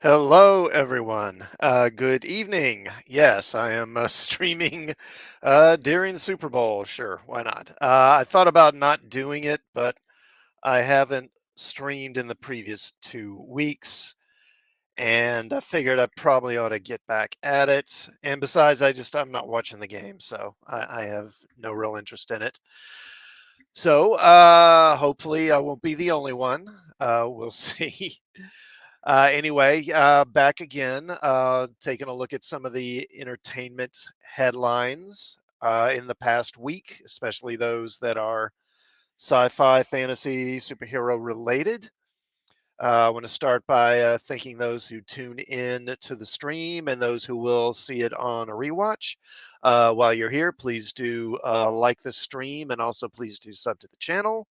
Hello, everyone. Good evening. Yes, I am streaming during the Super Bowl. Sure, why not? I thought about not doing it, but I haven't streamed in the previous 2 weeks, and I figured I probably ought to get back at it. And besides, I'm not watching the game, so I have no real interest in it. So hopefully, I won't be the only one. We'll see. Anyway, back again, taking a look at some of the entertainment headlines in the past week, especially those that are sci-fi, fantasy, superhero related. I want to start by thanking those who tune in to the stream and those who will see it on a rewatch. While you're here, please do like the stream and also please do sub to the channel.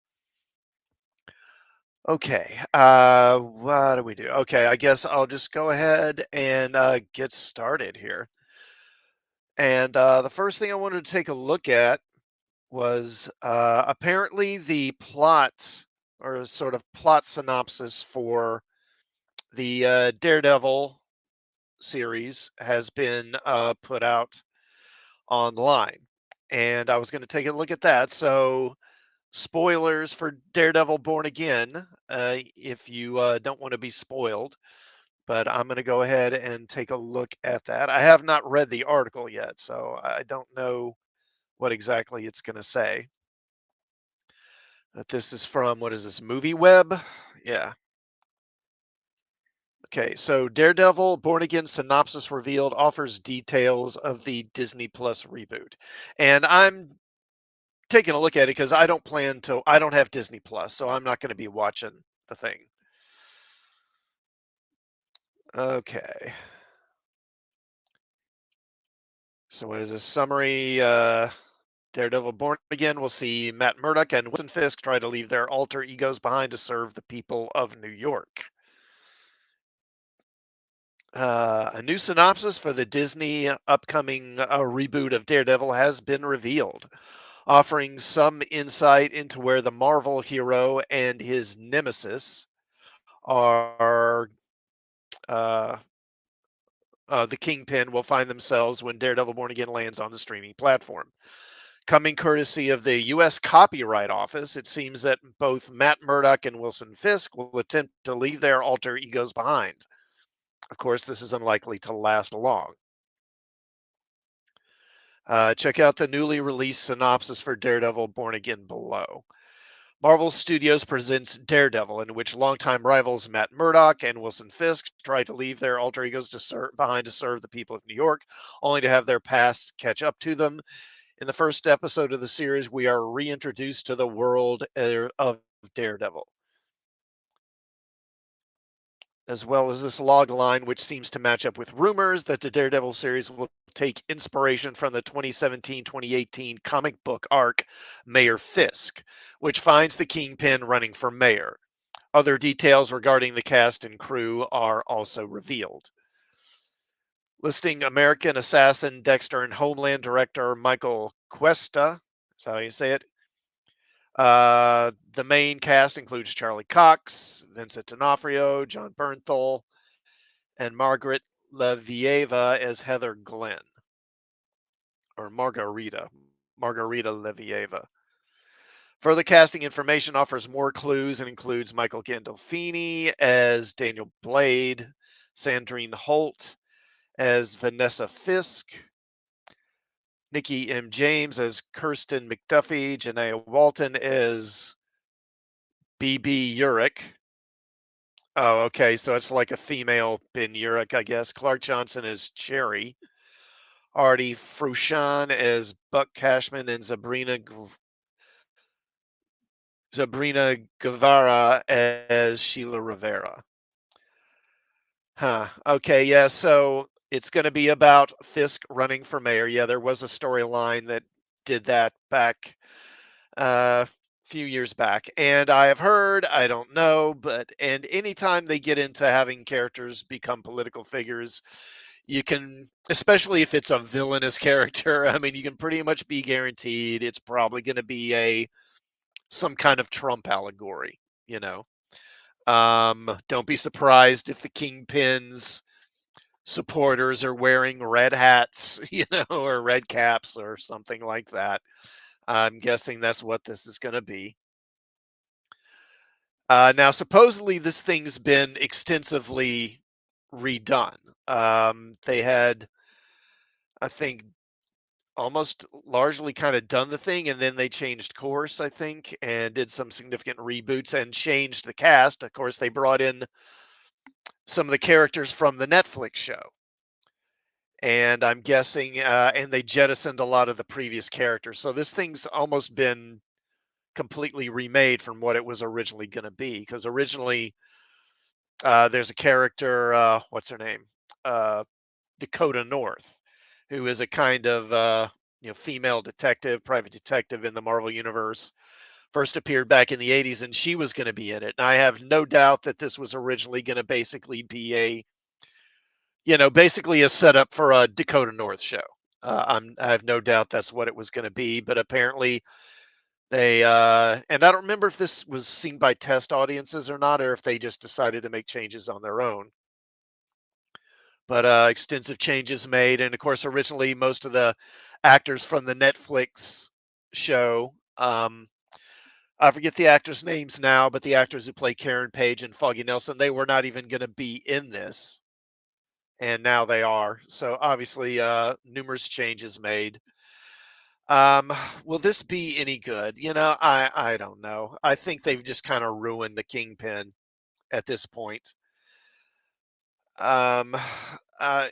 Okay, what do we do? Okay, I guess I'll just go ahead and get started here. And the first thing I wanted to take a look at was apparently the plot or sort of plot synopsis for the Daredevil series has been put out online. And I was going to take a look at that. So, spoilers for Daredevil Born Again, if you don't want to be spoiled. But I'm going to go ahead and take a look at that. I have not read the article yet, so I don't know what exactly it's going to say. But this is from, what is this, Movie Web? Yeah. Okay, so Daredevil Born Again synopsis revealed offers details of the Disney Plus reboot. And I'm taking a look at it because I don't have Disney Plus, so I'm not going to be watching the thing. Okay. So what is this summary? Daredevil Born Again will see Matt Murdock and Wilson Fisk try to leave their alter egos behind to serve the people of New York. A new synopsis for the Disney upcoming reboot of Daredevil has been revealed, offering some insight into where the Marvel hero and his nemesis are. Uh, the Kingpin will find themselves when Daredevil Born Again lands on the streaming platform. Coming courtesy of the U.S. Copyright Office, it seems that both Matt Murdock and Wilson Fisk will attempt to leave their alter egos behind. Of course, this is unlikely to last long. Check out the newly released synopsis for Daredevil Born Again below. Marvel Studios presents Daredevil, in which longtime rivals Matt Murdock and Wilson Fisk try to leave their alter egos behind to serve the people of New York, only to have their pasts catch up to them. In the first episode of the series, we are reintroduced to the world of Daredevil, as well as this log line, which seems to match up with rumors that the Daredevil series will take inspiration from the 2017-2018 comic book arc Mayor Fisk, which finds the Kingpin running for mayor. Other details regarding the cast and crew are also revealed. Listing American Assassin, Dexter, and Homeland director Michael Cuesta, that's how you say it. The main cast includes Charlie Cox, Vincent D'Onofrio, John Bernthal, and Margaret Levieva as Heather Glenn, or Margarita Levieva. Further casting information offers more clues and includes Michael Gandolfini as Daniel Blade, Sandrine Holt as Vanessa Fisk, Nikki M. James as Kirsten McDuffie, Janaea Walton as B.B. Urich. Oh, okay. So it's like a female Ben Urich, I guess. Clark Johnson as Cherry. Artie Frushan as Buck Cashman and Sabrina Guevara as Sheila Rivera. Huh. Okay. Yeah. So it's going to be about Fisk running for mayor. Yeah, there was a storyline that did that back a few years back. And I have heard, I don't know, and anytime they get into having characters become political figures, you can, especially if it's a villainous character, I mean, you can pretty much be guaranteed it's probably going to be some kind of Trump allegory, you know. Don't be surprised if the Kingpin's supporters are wearing red hats, or red caps or something like that. I'm guessing that's what this is going to be. Now, supposedly, this thing's been extensively redone. They had, I think, almost largely kind of done the thing, and then they changed course, I think, and did some significant reboots and changed the cast. Of course, they brought in some of the characters from the Netflix show. And I'm guessing, and they jettisoned a lot of the previous characters. So this thing's almost been completely remade from what it was originally going to be. Because originally, there's a character, what's her name? Uh, Dakota North, who is a kind of female detective, private detective in the Marvel universe. First appeared back in the 80s, and she was going to be in it. And I have no doubt that this was originally going to basically be basically a setup for a Dakota North show. I have no doubt that's what it was going to be, but apparently they and I don't remember if this was seen by test audiences or not, or if they just decided to make changes on their own. But extensive changes made, and of course, originally most of the actors from the Netflix show, I forget the actors' names now, but the actors who play Karen Page and Foggy Nelson, they were not even going to be in this, and now they are. So obviously, numerous changes made. Um, will this be any good? I don't know. I think they've just kind of ruined the Kingpin at this point. Um, uh,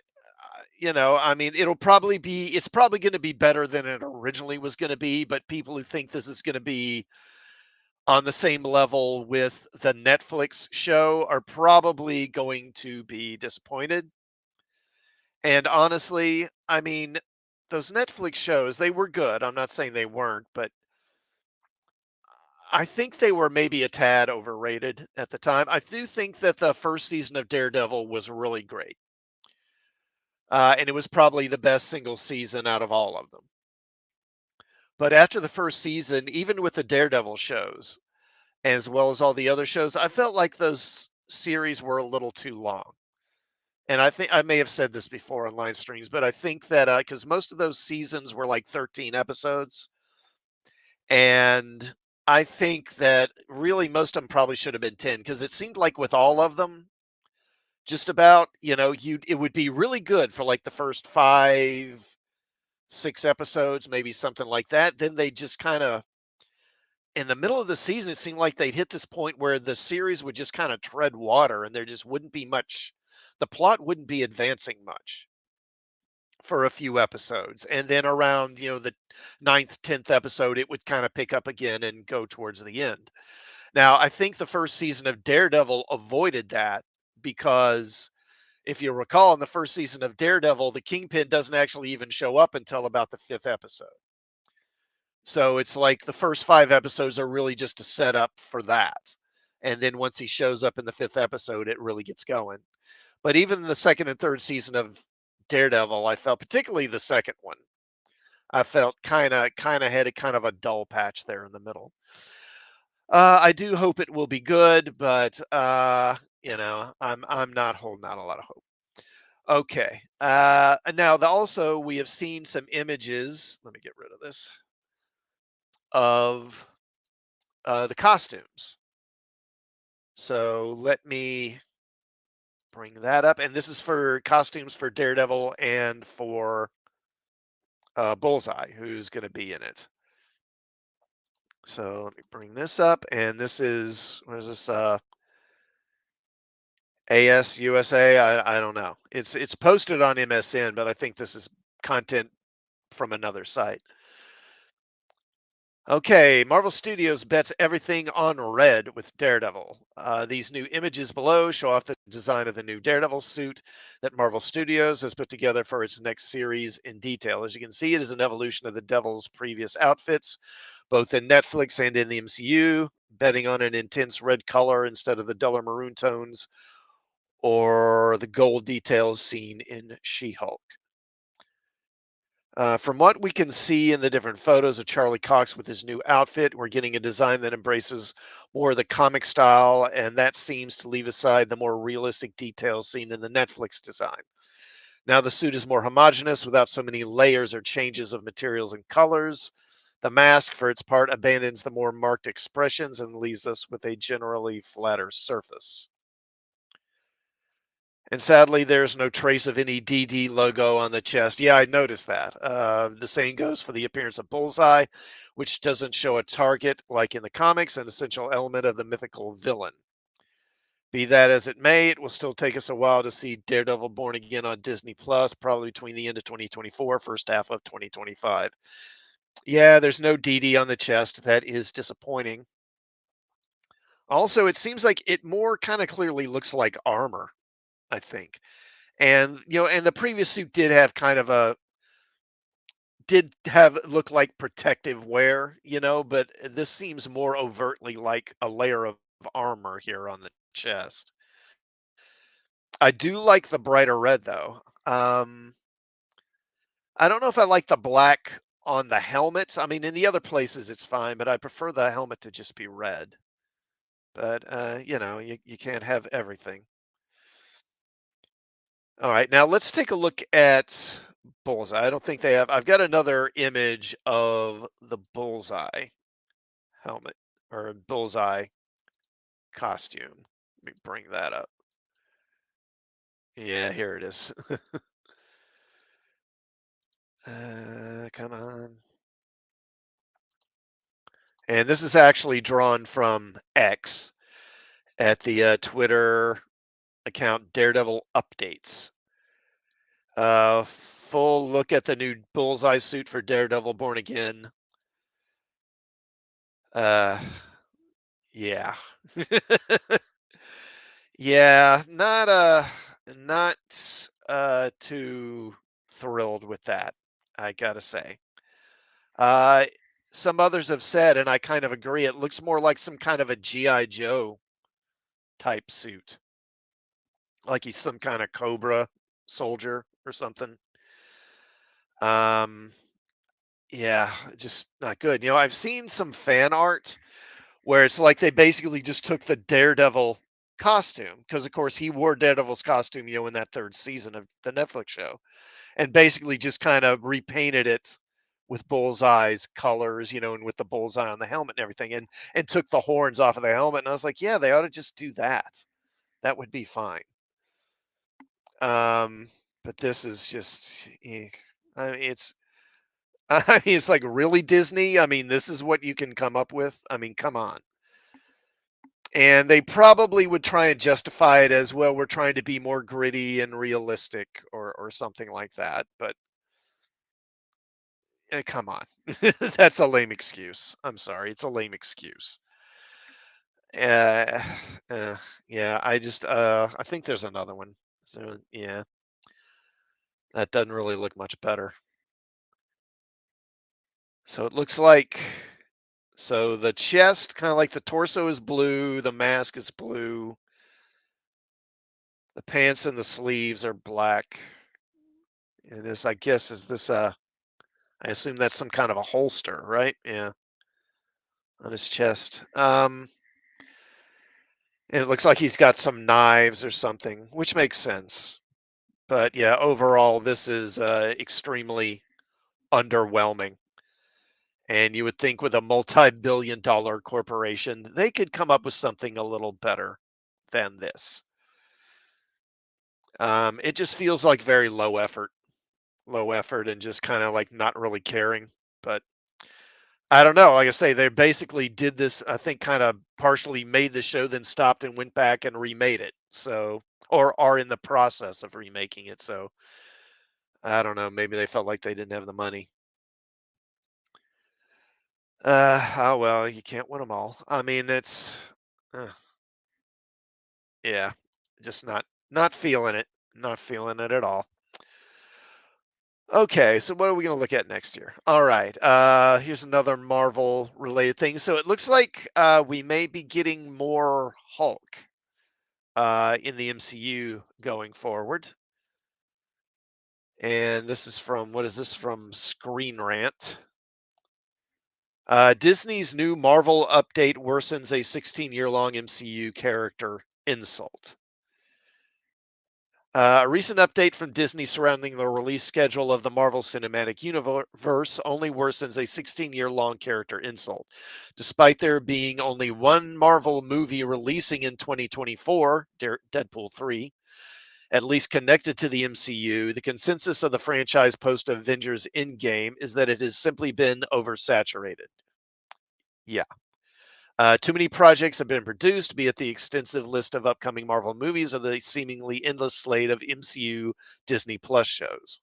I mean, it's probably going to be better than it originally was going to be, but people who think this is going to be on the same level with the Netflix show are probably going to be disappointed. And honestly, I mean, those Netflix shows, they were good. I'm not saying they weren't, but I think they were maybe a tad overrated at the time. I do think that the first season of Daredevil was really great. And it was probably the best single season out of all of them. But after the first season, even with the Daredevil shows, as well as all the other shows, I felt like those series were a little too long. And I think I may have said this before on live streams, but I think that because most of those seasons were like 13 episodes, and I think that really most of them probably should have been 10 because it seemed like with all of them, just about, it would be really good for like the first 5, 6 episodes, maybe something like that. Then they just kind of in the middle of the season, it seemed like they'd hit this point where the series would just kind of tread water and there just wouldn't be much, the plot wouldn't be advancing much for a few episodes. And then around, the ninth, 10th episode, it would kind of pick up again and go towards the end. Now, I think the first season of Daredevil avoided that because if you recall, in the first season of Daredevil, the Kingpin doesn't actually even show up until about the 5th episode. So it's like the first 5 episodes are really just a setup for that. And then once he shows up in the 5th episode, it really gets going. But even the second and third season of Daredevil, I felt, particularly the second one, I felt kind of had a kind of a dull patch there in the middle. I do hope it will be good, but I'm not holding out a lot of hope. Okay. And now also we have seen some images. Let me get rid of this of the costumes. So let me bring that up. And this is for costumes for Daredevil and for Bullseye, who's going to be in it. So let me bring this up. And this is, what is this? AS USA? I don't know. It's posted on MSN, but I think this is content from another site. Okay, Marvel Studios bets everything on red with Daredevil. These new images below show off the design of the new Daredevil suit that Marvel Studios has put together for its next series in detail. As you can see, it is an evolution of the Devil's previous outfits, both in Netflix and in the MCU, betting on an intense red color instead of the duller maroon tones or the gold details seen in She-Hulk. From what we can see in the different photos of Charlie Cox with his new outfit, we're getting a design that embraces more of the comic style, and that seems to leave aside the more realistic details seen in the Netflix design. Now, the suit is more homogeneous without so many layers or changes of materials and colors. The mask, for its part, abandons the more marked expressions and leaves us with a generally flatter surface. And sadly, there's no trace of any DD logo on the chest. Yeah, I noticed that. The same goes for the appearance of Bullseye, which doesn't show a target like in the comics, an essential element of the mythical villain. Be that as it may, it will still take us a while to see Daredevil Born Again on Disney Plus, probably between the end of 2024, first half of 2025. Yeah, there's no DD on the chest. That is disappointing. Also, it seems like it more kind of clearly looks like armor, I think. And, and the previous suit did have look like protective wear, but this seems more overtly like a layer of armor here on the chest. I do like the brighter red though. I don't know if I like the black on the helmet. I mean, in the other places it's fine, but I prefer the helmet to just be red. But you can't have everything. All right, now let's take a look at Bullseye. I don't think they have. I've got another image of the Bullseye helmet or Bullseye costume. Let me bring that up. Yeah, here it is. Come on. And this is actually drawn from X at the Twitter account Daredevil Updates. Full look at the new Bullseye suit for Daredevil Born Again. Uh, yeah. Yeah, not too thrilled with that, I gotta say. Uh some others have said, and I kind of agree, it looks more like some kind of a G.I. Joe type suit. Like he's some kind of Cobra soldier or something. Um yeah, just not good. I've seen some fan art where it's like they basically just took the Daredevil costume because of course he wore Daredevil's costume, in that third season of the Netflix show, and basically just kind of repainted it with Bullseye's colors, and with the bullseye on the helmet and everything, and took the horns off of the helmet. And I was like, yeah, they ought to just do that. That would be fine. But this is just, I mean, it's, I mean, it's like really Disney. I mean, this is what you can come up with. I mean, come on. And they probably would try and justify it as, well, we're trying to be more gritty and realistic or something like that. But come on. That's a lame excuse. I'm sorry. It's a lame excuse. Uh, uh, yeah, I think there's another one. So, yeah, that doesn't really look much better. So it looks like, so the chest, kind of like the torso is blue, the mask is blue, the pants and the sleeves are black. And this, I guess, is this, I assume that's some kind of a holster, right? Yeah, on his chest. And it looks like he's got some knives or something, which makes sense. But yeah, overall, this is extremely underwhelming. And you would think with a multi-billion-dollar corporation, they could come up with something a little better than this. It just feels like very low effort, and just kind of like not really caring. But I don't know. Like I say, they basically did this, I think, kind of partially made the show, then stopped and went back and remade it. So, or are in the process of remaking it. So, I don't know. Maybe they felt like they didn't have the money. Oh well, you can't win them all. I mean, uh, yeah, just not feeling it. Not feeling it at all. Okay, so what are we going to look at next year? All right, here's another Marvel related thing. So it looks like we may be getting more Hulk in the MCU going forward. And this is from, what is this from Screen Rant? Disney's new Marvel update worsens a 16-year-long MCU character insult. A recent update from Disney surrounding the release schedule of the Marvel Cinematic Universe only worsens a 16-year-long character insult. Despite there being only one Marvel movie releasing in 2024, Deadpool 3, at least connected to the MCU, the consensus of the franchise post Avengers Endgame is that it has simply been oversaturated. Yeah. Too many projects have been produced, be it the extensive list of upcoming Marvel movies or the seemingly endless slate of MCU Disney Plus shows.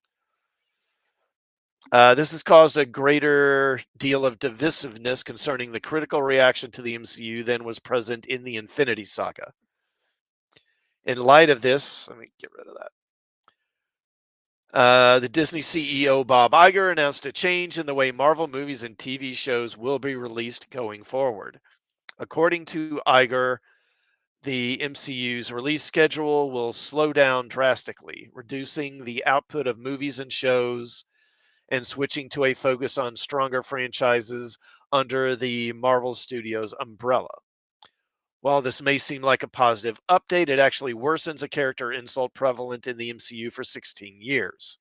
This has caused a greater deal of divisiveness concerning the critical reaction to the MCU than was present in the Infinity Saga. In light of this, let me get rid of that. The Disney CEO Bob Iger announced a change in the way Marvel movies and TV shows will be released going forward. According to Iger, the MCU's release schedule will slow down drastically, reducing the output of movies and shows and switching to a focus on stronger franchises under the Marvel Studios umbrella. While this may seem like a positive update, it actually worsens a character insult prevalent in the MCU for 16 years.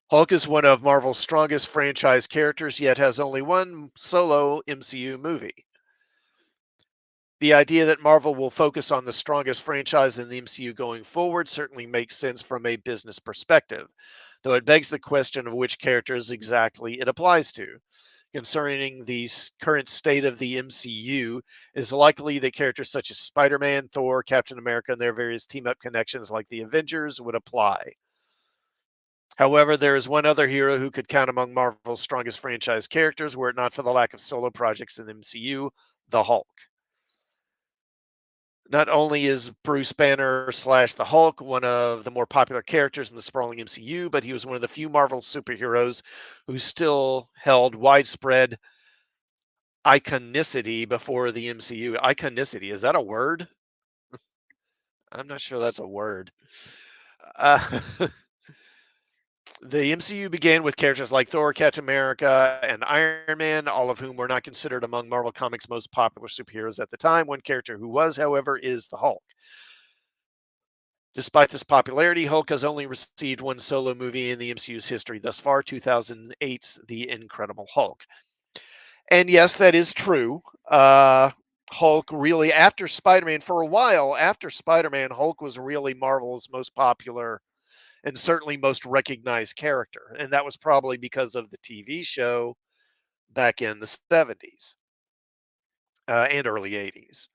Hulk is one of Marvel's strongest franchise characters, yet has only one solo MCU movie. The idea that Marvel will focus on the strongest franchise in the MCU going forward certainly makes sense from a business perspective, though it begs the question of which characters exactly it applies to. Concerning the current state of the MCU, it is likely that characters such as Spider Man, Thor, Captain America, and their various team up connections like the Avengers would apply. However, there is one other hero who could count among Marvel's strongest franchise characters were it not for the lack of solo projects in the MCU, the Hulk. Not only is Bruce Banner slash the Hulk one of the more popular characters in the sprawling MCU, but he was one of the few Marvel superheroes who still held widespread iconicity before the MCU. Iconicity, is that a word? I'm not sure that's a word. Uh, the MCU began with characters like Thor, Captain America, and Iron Man, all of whom were not considered among Marvel Comics' most popular superheroes at the time. One character who was, however, is the Hulk. Despite this popularity, Hulk has only received one solo movie in the MCU's history thus far, 2008's The Incredible Hulk. And yes, that is true. Hulk really, after Spider Man, for a while after Spider Man, Hulk was really Marvel's most popular and certainly most recognized character. And that was probably because of the TV show back in the 70s and early 80s.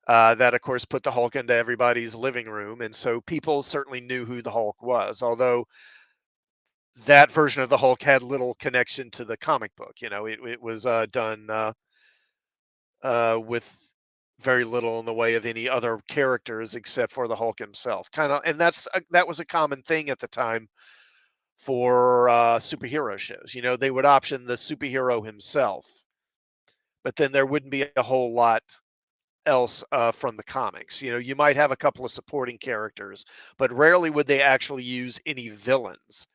That, of course, put the Hulk into everybody's living room. And so people certainly knew who the Hulk was, although that version of the Hulk had little connection to the comic book. You know, it was done with very little in the way of any other characters except for the Hulk himself. Kind of, and that was a common thing at the time for superhero shows. You know, they would option the superhero himself, but then there wouldn't be a whole lot else from the comics. You know, you might have a couple of supporting characters, but rarely would they actually use any villains.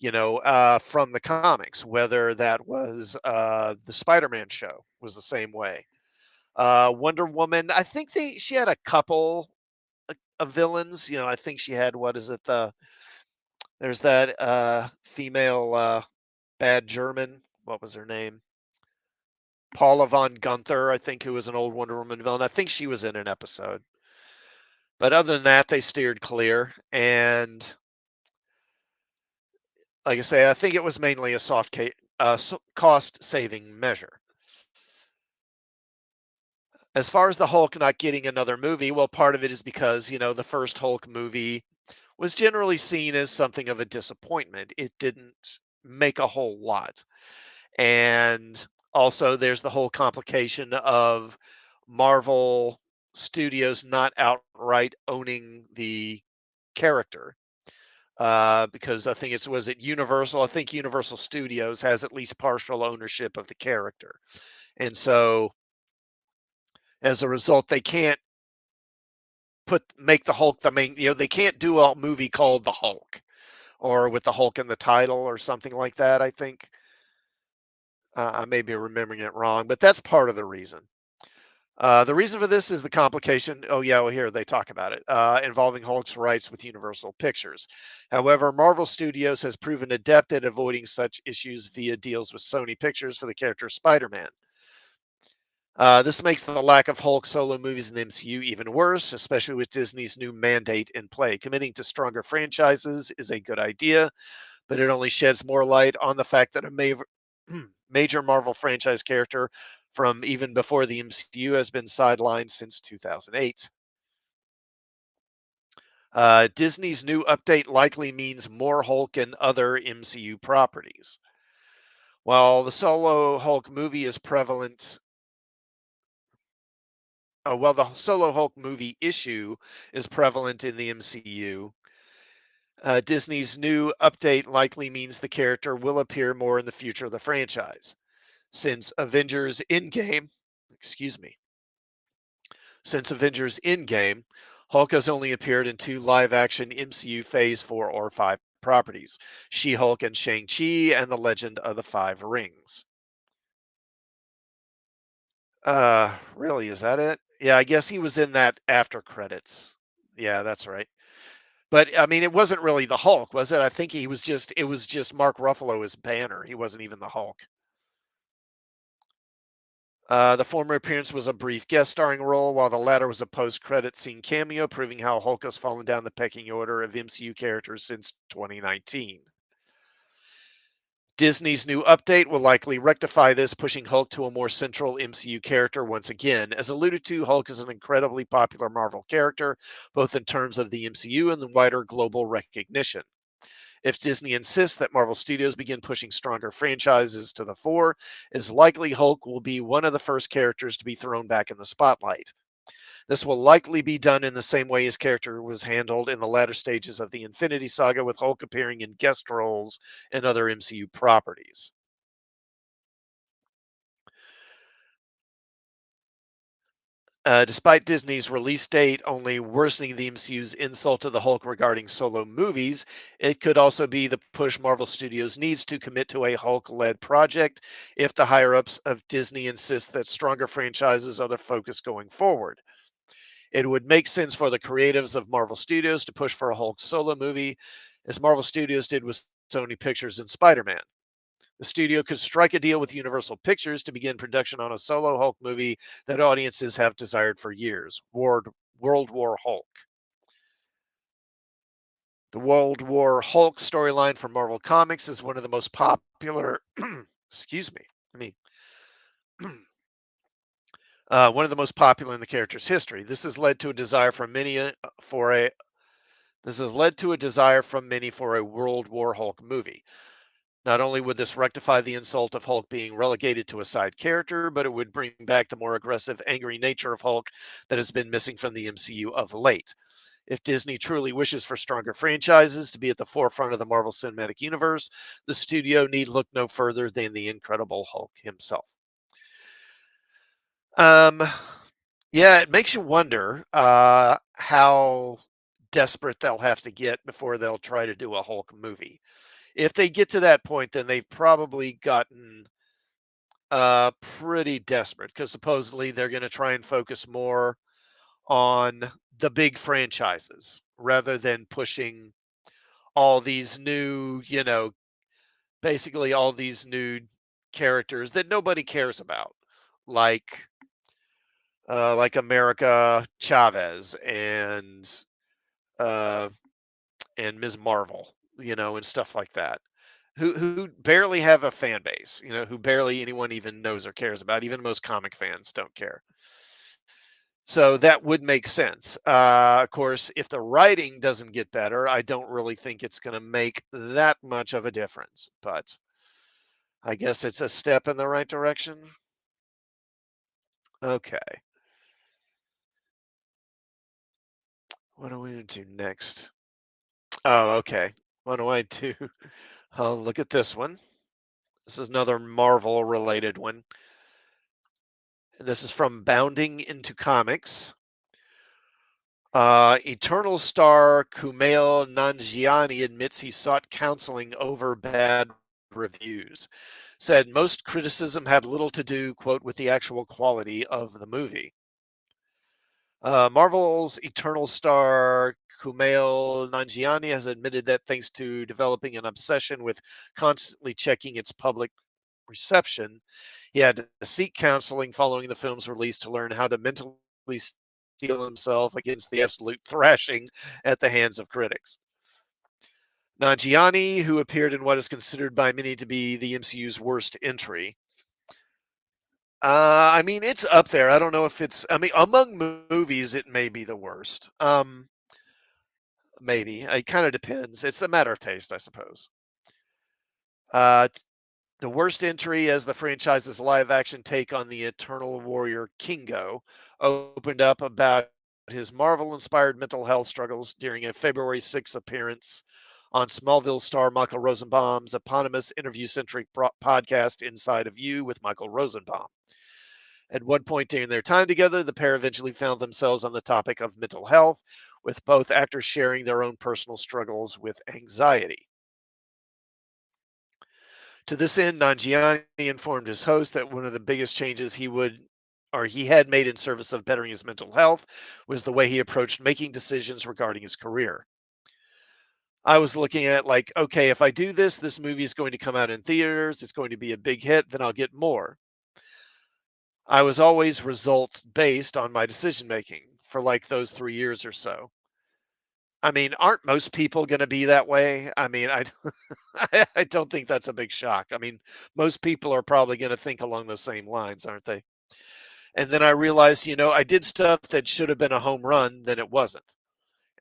You know, from the comics, whether that was the Spider-Man show was the same way. Wonder Woman, I think she had a couple of villains. You know, I think she had, what is it, there's that female bad German. What was her name? Paula von Gunther, I think, who was an old Wonder Woman villain. I think she was in an episode. But other than that, they steered clear. And like I say, I think it was mainly a cost saving measure. As far as the Hulk not getting another movie, well, part of it is because, you know, the first Hulk movie was generally seen as something of a disappointment. It didn't make a whole lot. And also, there's the whole complication of Marvel Studios not outright owning the character. Because I think was it Universal? I think Universal Studios has at least partial ownership of the character. And so as a result, they can't put make the Hulk the main. They can't do a movie called The Hulk or with the Hulk in the title or something like that. I think I may be remembering it wrong, but that's part of the reason. The reason for this is the complication. Oh, yeah, well, here they talk about it involving Hulk's rights with Universal Pictures. However, Marvel Studios has proven adept at avoiding such issues via deals with Sony Pictures for the character Spider Man. This makes the lack of Hulk solo movies in the MCU even worse, especially with Disney's new mandate in play. Committing to stronger franchises is a good idea, but it only sheds more light on the fact that a major Marvel franchise character from even before the MCU has been sidelined since 2008. Disney's new update likely means more Hulk and other MCU properties. While the solo Hulk movie is prevalent, while the solo Hulk movie issue is prevalent in the MCU, Disney's new update likely means the character will appear more in the future of the franchise. Since Avengers Endgame, excuse me, since Avengers Endgame, Hulk has only appeared in two live-action MCU Phase 4 or 5 properties, She-Hulk and Shang-Chi and The Legend of the Five Rings. Really, is that it? Yeah, I guess he was in that after credits. Yeah, that's right. But I mean, it wasn't really the Hulk, was it? I think it was just Mark Ruffalo as Banner. He wasn't even the Hulk. The former appearance was a brief guest starring role, while the latter was a post-credit scene cameo, proving how Hulk has fallen down the pecking order of MCU characters since 2019. Disney's new update will likely rectify this, pushing Hulk to a more central MCU character once again. As alluded to, Hulk is an incredibly popular Marvel character, both in terms of the MCU and the wider global recognition. If Disney insists that Marvel Studios begin pushing stronger franchises to the fore, it's likely Hulk will be one of the first characters to be thrown back in the spotlight. This will likely be done in the same way his character was handled in the latter stages of the Infinity Saga, with Hulk appearing in guest roles in other MCU properties. Despite Disney's release date only worsening the MCU's insult to the Hulk regarding solo movies, it could also be the push Marvel Studios needs to commit to a Hulk led project if the higher ups of Disney insist that stronger franchises are the focus going forward. It would make sense for the creatives of Marvel Studios to push for a Hulk solo movie, as Marvel Studios did with Sony Pictures and Spider Man. The studio could strike a deal with Universal Pictures to begin production on a solo Hulk movie that audiences have desired for years, World War Hulk. The World War Hulk storyline from Marvel Comics is one of the most popular, excuse me, I mean, one of the most popular in the character's history. For a this has led to a desire from many for a World War Hulk movie. Not only would this rectify the insult of Hulk being relegated to a side character, but it would bring back the more aggressive, angry nature of Hulk that has been missing from the MCU of late. If Disney truly wishes for stronger franchises to be at the forefront of the Marvel Cinematic Universe, the studio need look no further than the Incredible Hulk himself. Um, yeah, it makes you wonder how desperate they'll have to get before they'll try to do a Hulk movie. If they get to that point, then they've probably gotten pretty desperate because supposedly they're going to try and focus more on the big franchises rather than pushing all these new, basically all these new characters that nobody cares about, like America Chavez uh, and Ms. Marvel, and stuff like that. Who barely have a fan base, who barely anyone even knows or cares about. Even most comic fans don't care. So that would make sense. Of course, if the writing doesn't get better, I don't really think it's going to make that much of a difference. But I guess it's a step in the right direction. Okay. What do we do next? Oh, okay. What do I do? Oh, look at this one. This is another Marvel related one. This is from Bounding into Comics. Eternal star Kumail Nanjiani admits he sought counseling over bad reviews. Said most criticism had little to do, quote, with the actual quality of the movie. Marvel's Eternal star Kumail Nanjiani has admitted that thanks to developing an obsession with constantly checking its public reception, he had to seek counseling following the film's release to learn how to mentally steel himself against the absolute thrashing at the hands of critics. Nanjiani, who appeared in what is considered by many to be the MCU's worst entry. I mean, it's up there. I don't know if it's. I mean, among movies, it may be the worst. Maybe it kind of depends. It's a matter of taste, I suppose. Uh, The worst entry as the franchise's live action take on the Eternal Warrior Kingo opened up about his Marvel inspired mental health struggles during a February 6th appearance on Smallville star Michael Rosenbaum's eponymous interview centric podcast, Inside of You with Michael Rosenbaum. At one point during their time together, the pair eventually found themselves on the topic of mental health, with both actors sharing their own personal struggles with anxiety. To this end, Nanjiani informed his host that one of the biggest changes he had made in service of bettering his mental health was the way he approached making decisions regarding his career. I was looking at like, okay, if I do this, this movie is going to come out in theaters, it's going to be a big hit, then I'll get more. I was always results based on my decision making for like those 3 years or so. I mean, aren't most people going to be that way? I mean, I don't think that's a big shock. I mean, most people are probably going to think along those same lines, aren't they? And then I realized, I did stuff that should have been a home run, then it wasn't.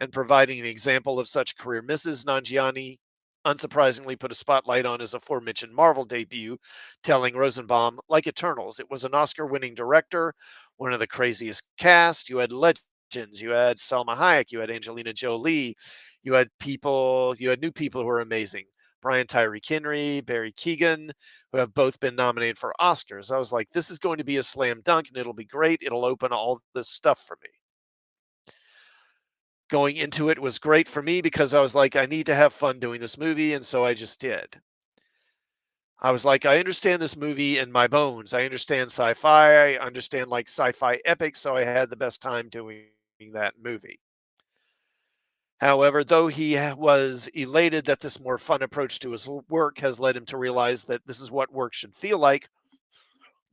And providing an example of such career misses, Nanjiani unsurprisingly put a spotlight on his aforementioned Marvel debut, telling Rosenbaum, like Eternals, it was an Oscar winning director, one of the craziest cast. You had legends, you had Salma Hayek, you had Angelina Jolie, you had new people who were amazing. Brian Tyree Henry, Barry Keoghan, who have both been nominated for Oscars. I was like, this is going to be a slam dunk and it'll be great. It'll open all this stuff for me. Going into it was great for me because I was like, I need to have fun doing this movie, and so I just did. I was like, I understand this movie in my bones. I understand sci-fi. I understand like sci-fi epics, so I had the best time doing that movie. However, though was elated that this more fun approach to his work has led him to realize that this is what work should feel like,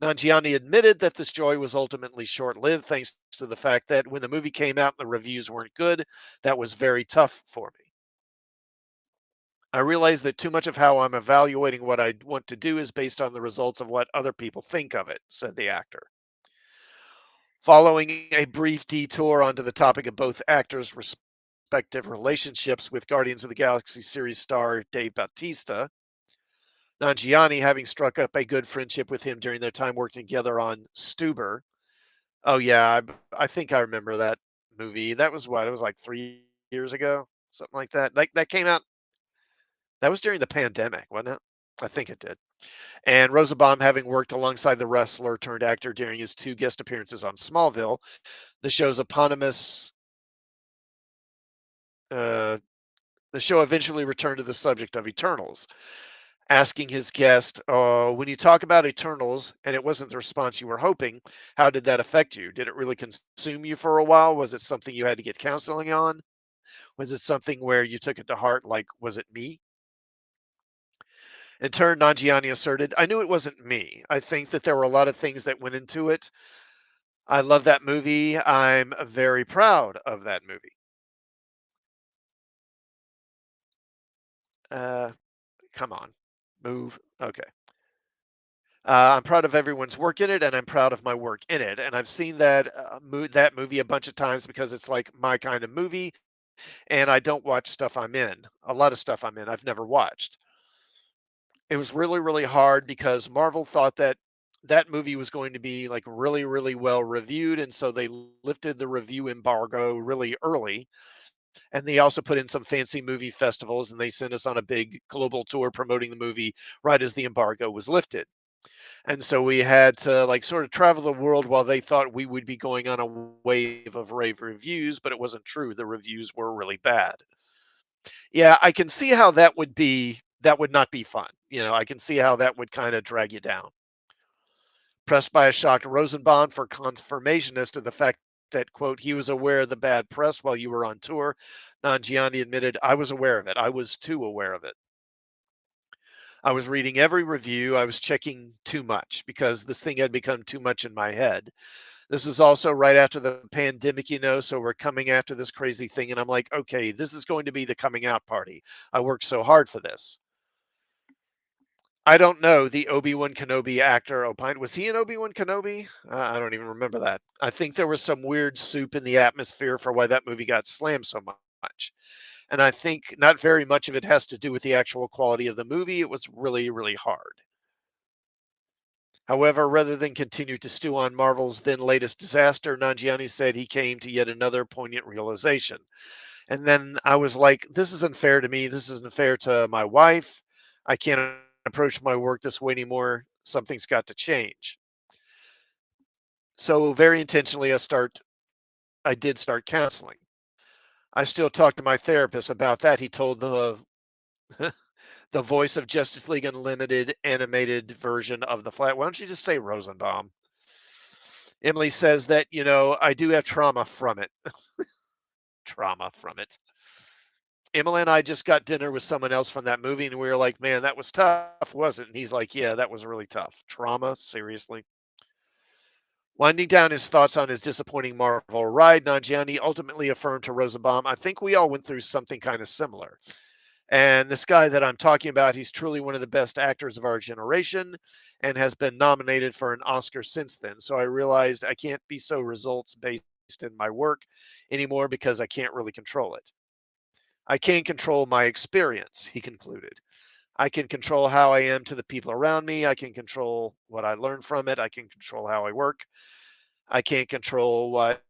Nanjiani admitted that this joy was ultimately short lived, thanks to the fact that when the movie came out and the reviews weren't good, that was very tough for me. I realize that too much of how I'm evaluating what I want to do is based on the results of what other people think of it, said the actor. Following a brief detour onto the topic of both actors' respective relationships with Guardians of the Galaxy series star Dave Bautista, Nanjiani having struck up a good friendship with him during their time working together on Stuber. Oh, yeah, I think I remember that movie. That was what? It was like 3 years ago, something like that. Like that came out. That was during the pandemic, wasn't it? I think it did. And Rosenbaum, having worked alongside the wrestler turned actor during his two guest appearances on Smallville, the show's eponymous. Uh, the show eventually returned to the subject of Eternals, asking his guest, "When you talk about Eternals and it wasn't the response you were hoping, how did that affect you? Did it really consume you for a while? Was it something you had to get counseling on? Was it something where you took it to heart? Like, was it me?" In turn, Nanjiani asserted, "I knew it wasn't me. I think that there were a lot of things that went into it. I love that movie. I'm very proud of that movie." Uh, Come on, move. Okay. I'm proud of everyone's work in it, and I'm proud of my work in it. And I've seen that movie a bunch of times because it's like my kind of movie, and I don't watch stuff I'm in. A lot of stuff I'm in, I've never watched. It was really, really hard because Marvel thought that that movie was going to be like really, really well reviewed, and so they lifted the review embargo really early. And they also put in some fancy movie festivals, and they sent us on a big global tour promoting the movie right as the embargo was lifted. And so we had to like sort of travel the world while they thought we would be going on a wave of rave reviews, but it wasn't true. The reviews were really bad. Yeah, I can see how that would not be fun. I can see how that would kind of drag you down. Pressed by a shocked Rosenbaum for confirmation as to the fact that, quote, he was aware of the bad press while you were on tour, Nanjiani admitted, I was aware of it. I was too aware of it. I was reading every review. I was checking too much because this thing had become too much in my head. This is also right after the pandemic, so we're coming after this crazy thing. And I'm like, okay, this is going to be the coming out party. I worked so hard for this. I don't know. The Obi-Wan Kenobi actor opined. Was he an Obi-Wan Kenobi? I don't even remember that. I think there was some weird soup in the atmosphere for why that movie got slammed so much. And I think not very much of it has to do with the actual quality of the movie. It was really, really hard. However, rather than continue to stew on Marvel's then latest disaster, Nanjiani said he came to yet another poignant realization. And then I was like, this isn't fair to me. This isn't fair to my wife. I can't approach my work this way anymore. Something's got to change. So very intentionally, I did start counseling. I still talk to my therapist about that. He told the voice of Justice League Unlimited animated version of the Flat. Why don't you just say Rosenbaum? Emily says that, I do have trauma from it. Trauma from it. Emily and I just got dinner with someone else from that movie, and we were like, man, that was tough, wasn't it? And he's like, yeah, that was really tough. Trauma? Seriously? Winding down his thoughts on his disappointing Marvel ride, Nanjiani ultimately affirmed to Rosenbaum, I think we all went through something kind of similar. And this guy that I'm talking about, he's truly one of the best actors of our generation and has been nominated for an Oscar since then. So I realized I can't be so results based in my work anymore because I can't really control it. I can control my experience, he concluded. I can control how I am to the people around me. I can control what I learn from it. I can control how I work. I can't control what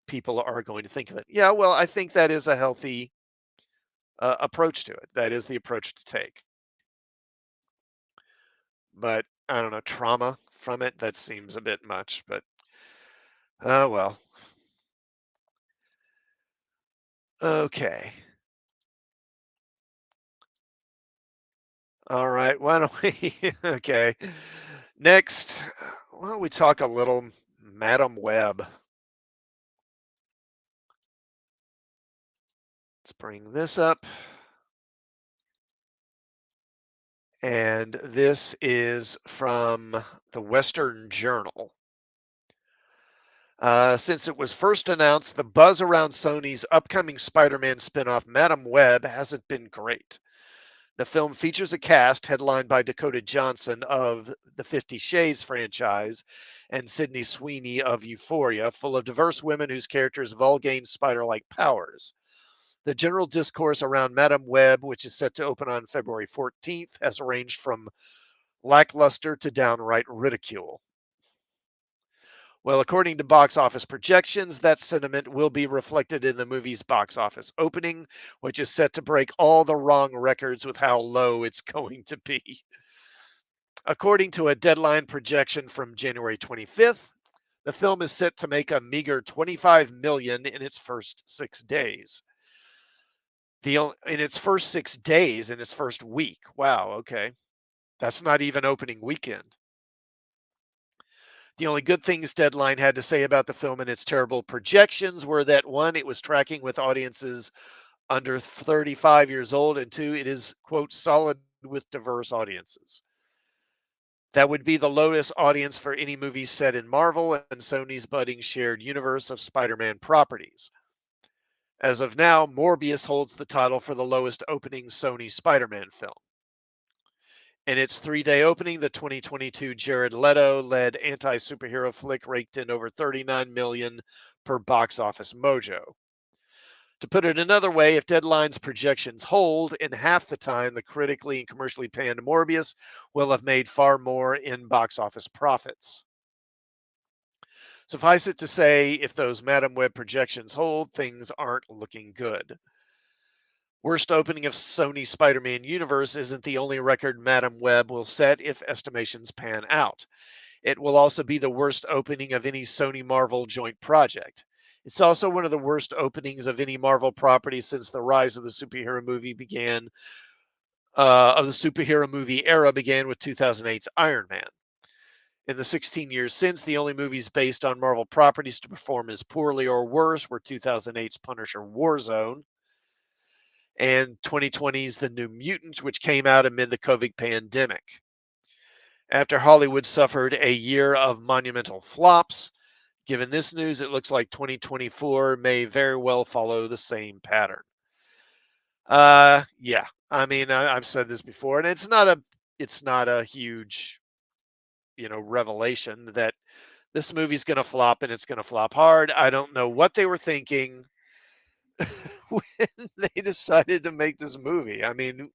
people are going to think of it. Yeah, well, I think that is a healthy approach to it. That is the approach to take. But I don't know, trauma from it, that seems a bit much, but oh well. Okay. All right. Why don't we okay. Next, why don't we talk a little Madam Web? Let's bring this up. And this is from the Western Journal. Since it was first announced, the buzz around Sony's upcoming Spider Man spinoff, Madam Web, hasn't been great. The film features a cast headlined by Dakota Johnson of the 50 Shades franchise and Sydney Sweeney of Euphoria, full of diverse women whose characters have all gained spider like powers. The general discourse around Madam Web, which is set to open on February 14th, has ranged from lackluster to downright ridicule. Well, according to box office projections, that sentiment will be reflected in the movie's box office opening, which is set to break all the wrong records with how low it's going to be. According to a deadline projection from January 25th, the film is set to make a meager 25 million in its first 6 days. In its first 6 days in its first week. Wow, okay. That's not even opening weekend. The only good things Deadline had to say about the film and its terrible projections were that one, it was tracking with audiences under 35 years old, and two, it is, quote, solid with diverse audiences. That would be the lowest audience for any movie set in Marvel and Sony's budding shared universe of Spider Man properties. As of now, Morbius holds the title for the lowest opening Sony Spider Man film. In its 3-day opening, the 2022 Jared Leto-led anti-superhero flick raked in over 39 million per Box Office Mojo. To put it another way, if Deadline's projections hold, in half the time, the critically and commercially panned Morbius will have made far more in box office profits. Suffice it to say, if those Madam Web projections hold, things aren't looking good. Worst opening of Sony Spider-Man universe isn't the only record Madam Web will set if estimations pan out. It will also be the worst opening of any Sony Marvel joint project. It's also one of the worst openings of any Marvel property since the rise of the superhero movie era began with 2008's Iron Man. In the 16 years since, the only movies based on Marvel properties to perform as poorly or worse were 2008's Punisher Warzone and 2020's The New Mutant, which came out amid the COVID pandemic. After Hollywood suffered a year of monumental flops, given this news, it looks like 2024 may very well follow the same pattern. Yeah. I mean, I've said this before, and it's not a huge, revelation that this movie's going to flop and it's going to flop hard. I don't know what they were thinking when they decided to make this movie. I mean,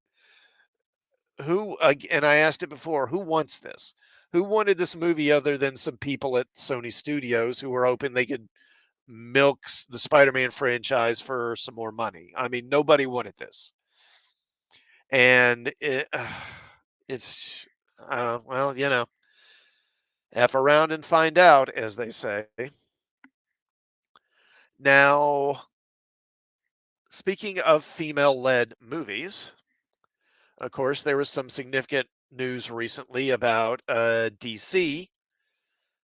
and I asked it before, who wants this? Who wanted this movie other than some people at Sony Studios who were hoping they could milk the Spider-Man franchise for some more money? I mean, nobody wanted this. And it's, well, F around and find out, as they say. Now, speaking of female led movies, of course, there was some significant news recently about DC.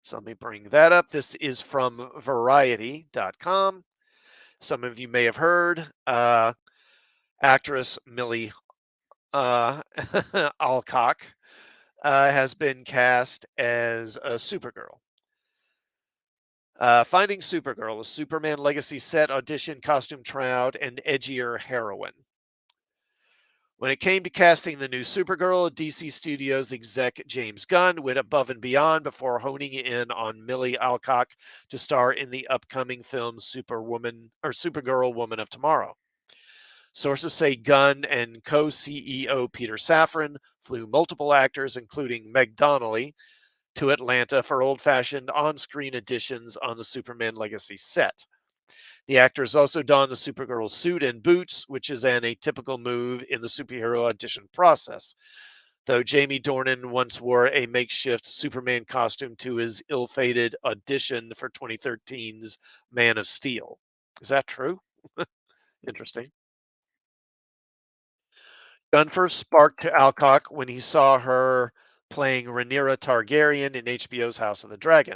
So let me bring that up. This is from Variety.com. Some of you may have heard actress Millie Alcock has been cast as a Supergirl. Finding Supergirl, a Superman legacy set, audition, costume tryout, and edgier heroine. When it came to casting the new Supergirl, DC Studios exec James Gunn went above and beyond before honing in on Millie Alcock to star in the upcoming film Supergirl Woman of Tomorrow. Sources say Gunn and co-CEO Peter Safran flew multiple actors, including Meg Donnelly, to Atlanta for old-fashioned on-screen auditions on the Superman Legacy set. The actors also donned the Supergirl suit and boots, which is an atypical move in the superhero audition process, though Jamie Dornan once wore a makeshift Superman costume to his ill-fated audition for 2013's Man of Steel. Is that true? Interesting. Gunn first sparked to Alcock when he saw her playing Rhaenyra Targaryen in HBO's House of the Dragon.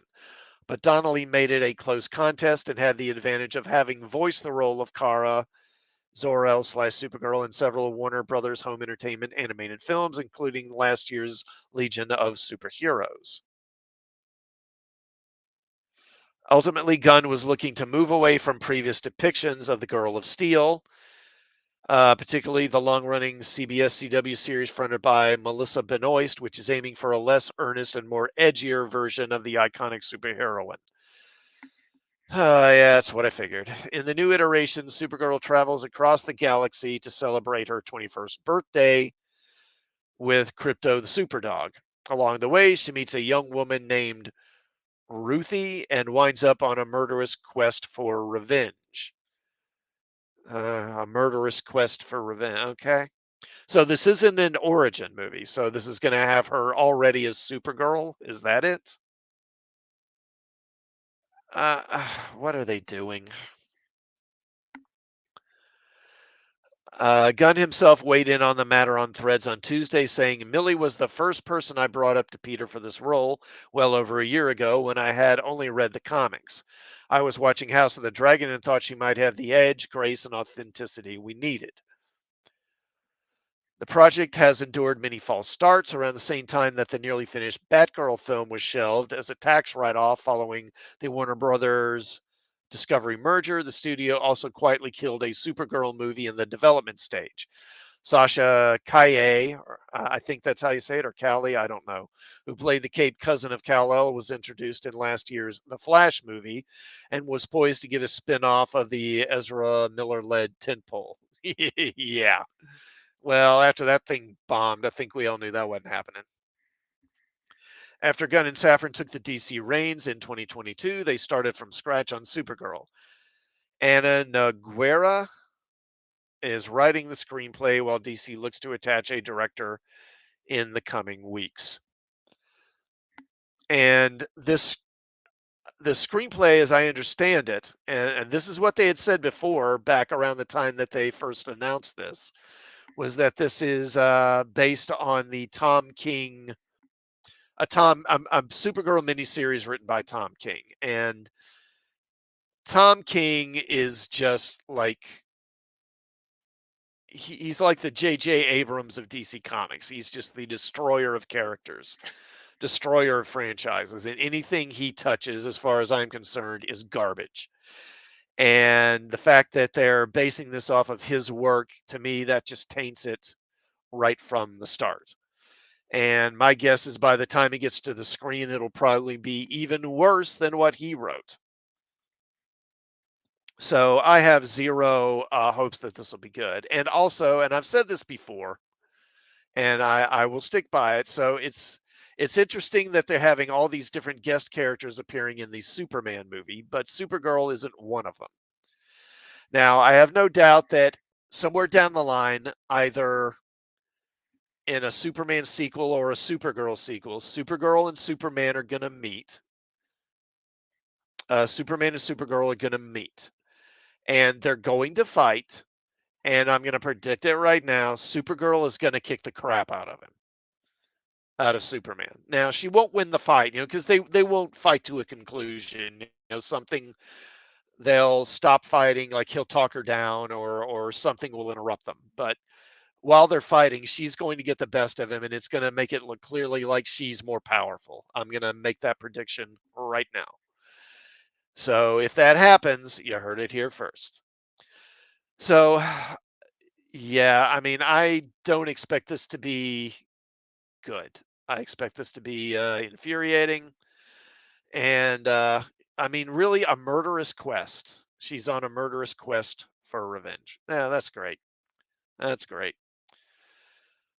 But Donnelly made it a close contest and had the advantage of having voiced the role of Kara Zor-El/Supergirl in several Warner Brothers home entertainment animated films, including last year's Legion of Superheroes. Ultimately, Gunn was looking to move away from previous depictions of the Girl of Steel, particularly the long-running CBS CW series fronted by Melissa Benoist, which is aiming for a less earnest and more edgier version of the iconic superheroine. Yeah, that's what I figured. In the new iteration, Supergirl travels across the galaxy to celebrate her 21st birthday with Crypto the Superdog. Along the way, she meets a young woman named Ruthie and winds up on a murderous quest for revenge. A murderous quest for revenge. Okay. So this isn't an origin movie. So this is going to have her already as Supergirl. Is that it? What are they doing? Gunn himself weighed in on the matter on Threads on Tuesday, saying, Millie was the first person I brought up to Peter for this role well over a year ago when I had only read the comics. I was watching House of the Dragon and thought she might have the edge, grace, and authenticity we needed. The project has endured many false starts around the same time that the nearly finished Batgirl film was shelved as a tax write-off following the Warner Brothers Discovery merger. The studio also quietly killed a Supergirl movie in the development stage. Sasha Calle, I think that's how you say it, or Callie, I don't know, who played the Cape cousin of Kal-El, was introduced in last year's The Flash movie and was poised to get a spin-off of the Ezra Miller-led tentpole. Yeah. Well, after that thing bombed, I think we all knew that wasn't happening. After Gunn and Safran took the DC reins in 2022, they started from scratch on Supergirl. Anna Noguera is writing the screenplay while DC looks to attach a director in the coming weeks. And the screenplay, as I understand it, and this is what they had said before, back around the time that they first announced this, was that this is based on the Tom King, a Supergirl miniseries written by Tom King, and Tom King is just like he's like the J.J. Abrams of DC Comics. He's just the destroyer of characters, destroyer of franchises, and anything he touches, as far as I'm concerned, is garbage. And the fact that they're basing this off of his work, to me, that just taints it right from the start. And my guess is by the time it gets to the screen, it'll probably be even worse than what he wrote. So I have zero hopes that this will be good. And also, and I've said this before, and I will stick by it. So it's interesting that they're having all these different guest characters appearing in the Superman movie, but Supergirl isn't one of them. Now, I have no doubt that somewhere down the line, either in a Superman sequel or a Supergirl sequel, Supergirl and Superman are going to meet. Superman and Supergirl are going to meet, and they're going to fight. And I'm going to predict it right now. Supergirl is going to kick the crap out of him, out of Superman. Now, she won't win the fight, because they won't fight to a conclusion. Something they'll stop fighting, like he'll talk her down, or something will interrupt them. But while they're fighting, she's going to get the best of him, and it's going to make it look clearly like she's more powerful. I'm going to make that prediction right now. So if that happens, you heard it here first. So, yeah, I mean, I don't expect this to be good. I expect this to be infuriating. And I mean, really a murderous quest. She's on a murderous quest for revenge. Yeah, that's great. That's great.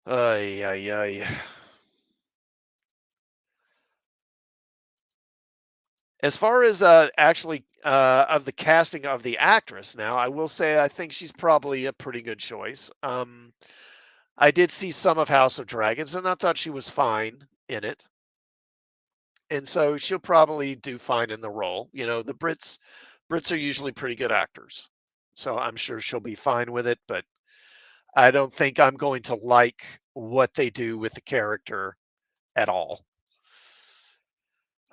Ay, ay, ay. As far as actually of the casting of the actress, now I will say I think she's probably a pretty good choice. I did see some of House of Dragons, and I thought she was fine in it, and so she'll probably do fine in the role. The Brits are usually pretty good actors, so I'm sure she'll be fine with it. But I don't think I'm going to like what they do with the character at all.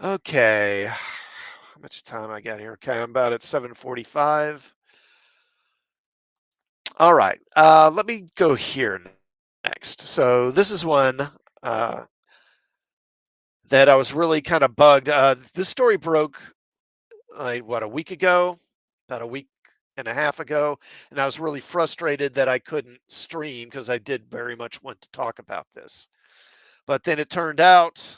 Okay. How much time I got here? Okay, I'm about at 7:45. All right. Let me go here next. So this is one uh, that I was really kind of bugged. This story broke like what, a week ago, about a week and a half ago, and I was really frustrated that I couldn't stream because I did very much want to talk about this. But then it turned out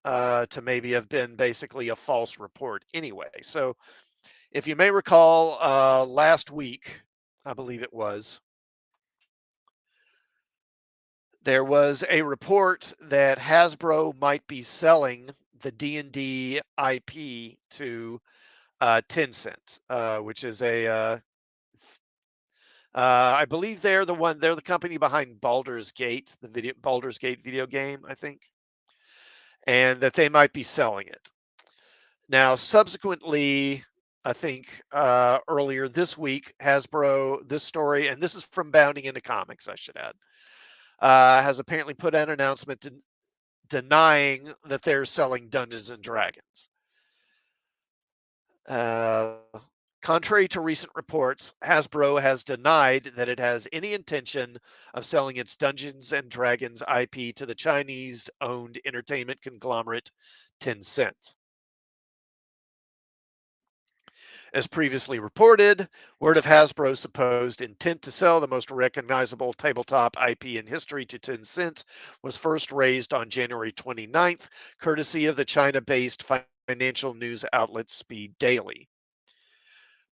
to maybe have been basically a false report anyway. So if you may recall, last week, I believe it was, there was a report that Hasbro might be selling the D&D IP to Tencent, which is I believe they're the company behind Baldur's Gate, Baldur's Gate video game, I think, and that they might be selling it. Now, subsequently, I think earlier this week, Hasbro, this story, and this is from Bounding into Comics, I should add, has apparently put out an announcement denying that they're selling Dungeons and Dragons. Uh, Contrary to recent reports, Hasbro has denied that it has any intention of selling its Dungeons and Dragons IP to the Chinese-owned entertainment conglomerate Tencent. As previously reported, word of Hasbro's supposed intent to sell the most recognizable tabletop IP in history to Tencent was first raised on January 29th, courtesy of the China-based financial news outlet Speed Daily.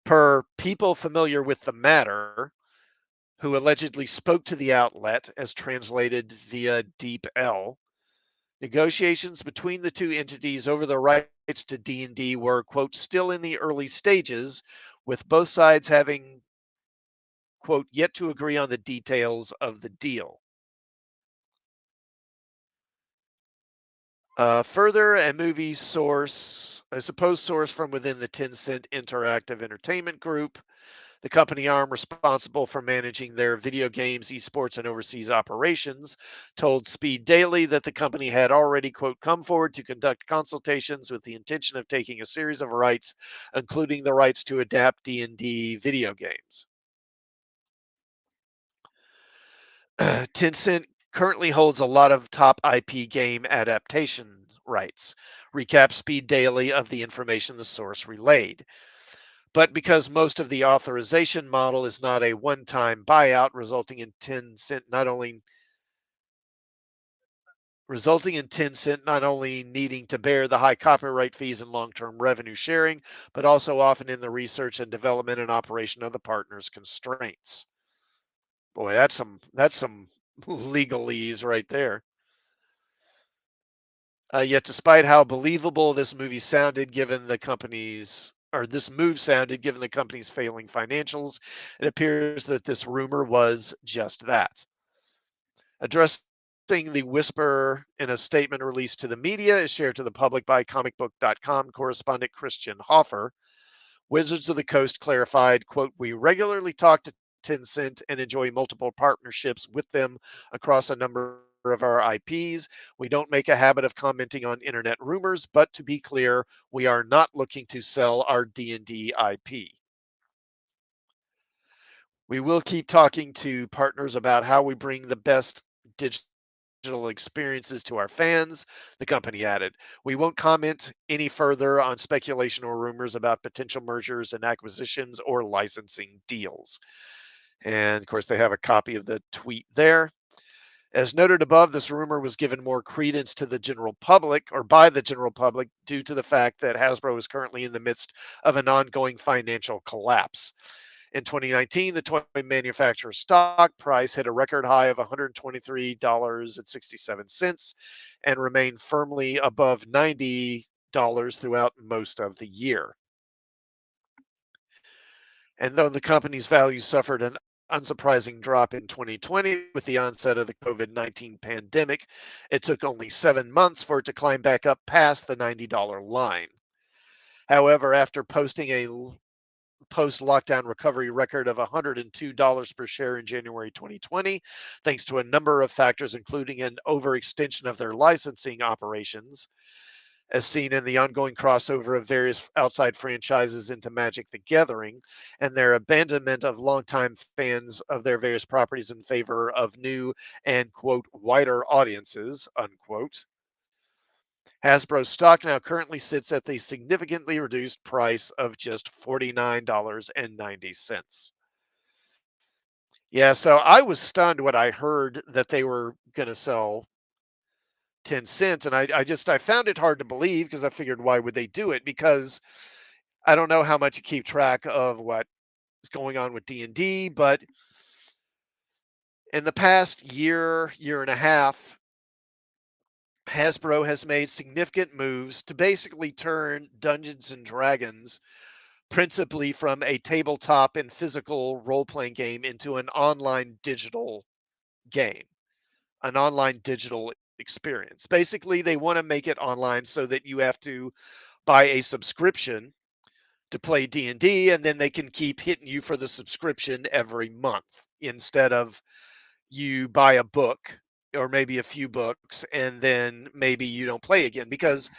Per people familiar with the matter, who allegedly spoke to the outlet as translated via Deep L, negotiations between the two entities over the rights to D&D were, quote, still in the early stages, with both sides having, quote, yet to agree on the details of the deal. Further, a supposed source from within the Tencent Interactive Entertainment Group, the company arm responsible for managing their video games, esports, and overseas operations, told Speed Daily that the company had already, quote, come forward to conduct consultations with the intention of taking a series of rights, including the rights to adapt D&D video games. Tencent currently holds a lot of top IP game adaptation rights. Recap Speed Daily of the information the source relayed. But because most of the authorization model is not a one-time buyout, resulting in Tencent not only needing to bear the high copyright fees and long-term revenue sharing, but also often in the research and development and operation of the partners' constraints. Boy, that's some legalese right there. Yet, despite how believable this move sounded given the company's failing financials, it appears that this rumor was just that. Addressing the whisper in a statement released to the media is shared to the public by comicbook.com correspondent Christian Hoffer. Wizards of the Coast clarified, quote, we regularly talk to Tencent and enjoy multiple partnerships with them across a number of our IPs. We don't make a habit of commenting on internet rumors, but to be clear, we are not looking to sell our D&D IP. We will keep talking to partners about how we bring the best digital experiences to our fans, the company added. We won't comment any further on speculation or rumors about potential mergers and acquisitions or licensing deals. And of course, they have a copy of the tweet there. As noted above, this rumor was given more credence to the general public or by the general public due to the fact that Hasbro is currently in the midst of an ongoing financial collapse. In 2019, the toy manufacturer's stock price hit a record high of $123.67 and remained firmly above $90 throughout most of the year. And though the company's value suffered an unsurprising drop in 2020 with the onset of the COVID-19 pandemic, it took only 7 months for it to climb back up past the $90 line. However, after posting a post lockdown recovery record of $102 per share in January 2020, thanks to a number of factors, including an overextension of their licensing operations, as seen in the ongoing crossover of various outside franchises into Magic the Gathering, and their abandonment of longtime fans of their various properties in favor of new and, quote, wider audiences, unquote. Hasbro stock now currently sits at the significantly reduced price of just $49.90. Yeah, so I was stunned when I heard that they were going to sell 10 cents. And I found it hard to believe because I figured, why would they do it? Because I don't know how much you keep track of what is going on with D&D, but in the past year and a half, Hasbro has made significant moves to basically turn Dungeons and Dragons principally from a tabletop and physical role-playing game into an online digital game, an online digital experience. Basically, they want to make it online so that you have to buy a subscription to play D&D, and then they can keep hitting you for the subscription every month instead of you buy a book or maybe a few books and then maybe you don't play again, because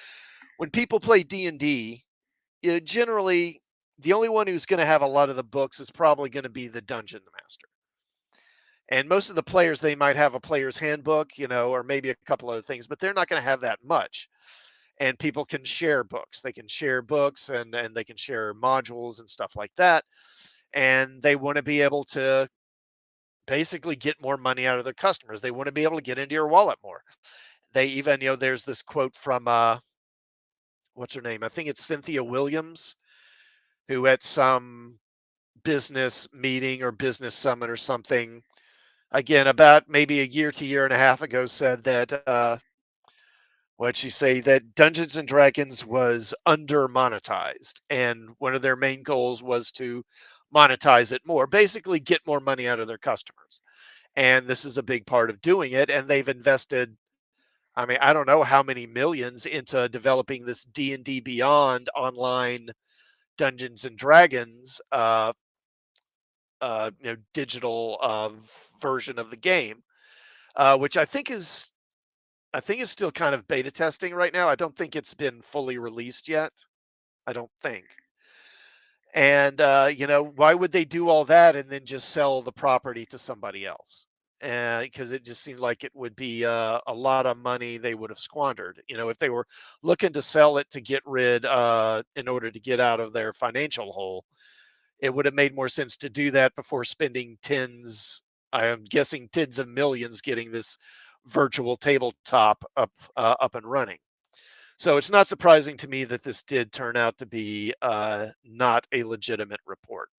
when people play D&D, generally the only one who's going to have a lot of the books is probably going to be the dungeon master. And most of the players, they might have a player's handbook, or maybe a couple other things, but they're not going to have that much. And people can share books. They can share books and they can share modules and stuff like that. And they want to be able to basically get more money out of their customers. They want to be able to get into your wallet more. They even, there's this quote from what's her name? I think it's Cynthia Williams, who at some business meeting or business summit or something, again, about maybe a year to year and a half ago, said that what'd she say? That Dungeons and Dragons was under monetized, and one of their main goals was to monetize it more, basically get more money out of their customers. And this is a big part of doing it. And they've invested, I mean, I don't know how many millions into developing this D&D Beyond online Dungeons and Dragons, digital version of the game, which I think is still kind of beta testing right now. I don't think it's been fully released yet. I don't think. And why would they do all that and then just sell the property to somebody else? Because it just seemed like it would be a lot of money they would have squandered. If they were looking to sell it to get rid, in order to get out of their financial hole, it would have made more sense to do that before spending I am guessing tens of millions getting this virtual tabletop up and running. So it's not surprising to me that this did turn out to be not a legitimate report.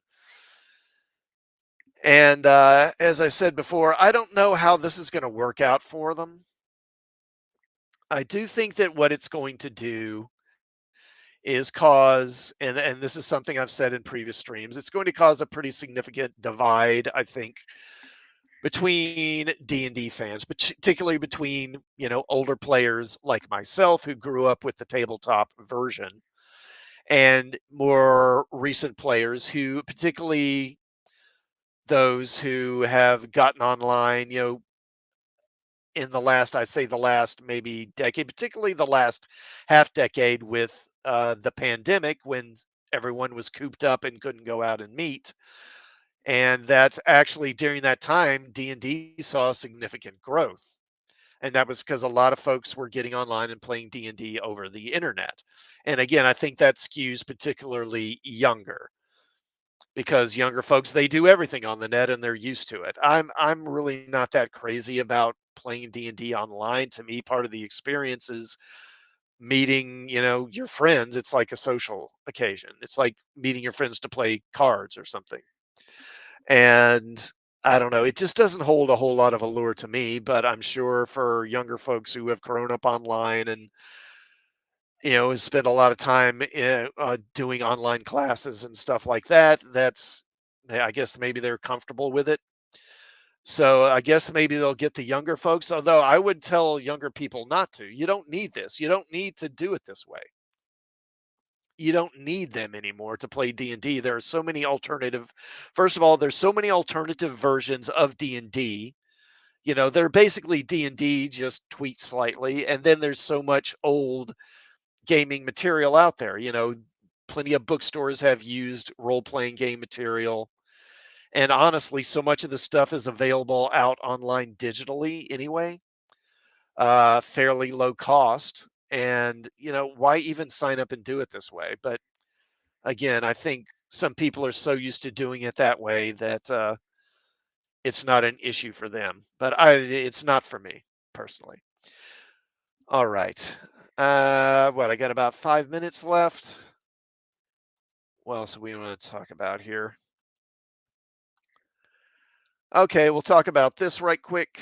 And as I said before, I don't know how this is going to work out for them. I do think that what it's going to do is cause, and this is something I've said in previous streams, it's going to cause a pretty significant divide, I think, between D&D fans, particularly between, older players like myself who grew up with the tabletop version, and more recent players who, particularly those who have gotten online, in I'd say the last maybe decade, particularly the last half decade with the pandemic when everyone was cooped up and couldn't go out and meet. And that's actually during that time, D&D saw significant growth. And that was because a lot of folks were getting online and playing D&D over the internet. And again, I think that skews particularly younger, because younger folks, they do everything on the net and they're used to it. I'm really not that crazy about playing D&D online. To me, part of the experience is meeting, your friends. It's like a social occasion. It's like meeting your friends to play cards or something. And I don't know, it just doesn't hold a whole lot of allure to me, but I'm sure for younger folks who have grown up online and has spent a lot of time doing online classes and stuff like that. I guess maybe they're comfortable with it. So I guess maybe they'll get the younger folks. Although I would tell younger people not to. You don't need this. You don't need to do it this way. You don't need them anymore to play D&D. There are so many alternative. First of all, there's so many alternative versions of D&D. They're basically D&D just tweaked slightly, and then there's so much old gaming material out there. Plenty of bookstores have used role-playing game material, and honestly, so much of the stuff is available out online digitally anyway, fairly low cost. And why even sign up and do it this way? But again, I think some people are so used to doing it that way that it's not an issue for them. But it's not for me personally. All right. I got about 5 minutes left. What else do we want to talk about here? Okay, we'll talk about this right quick.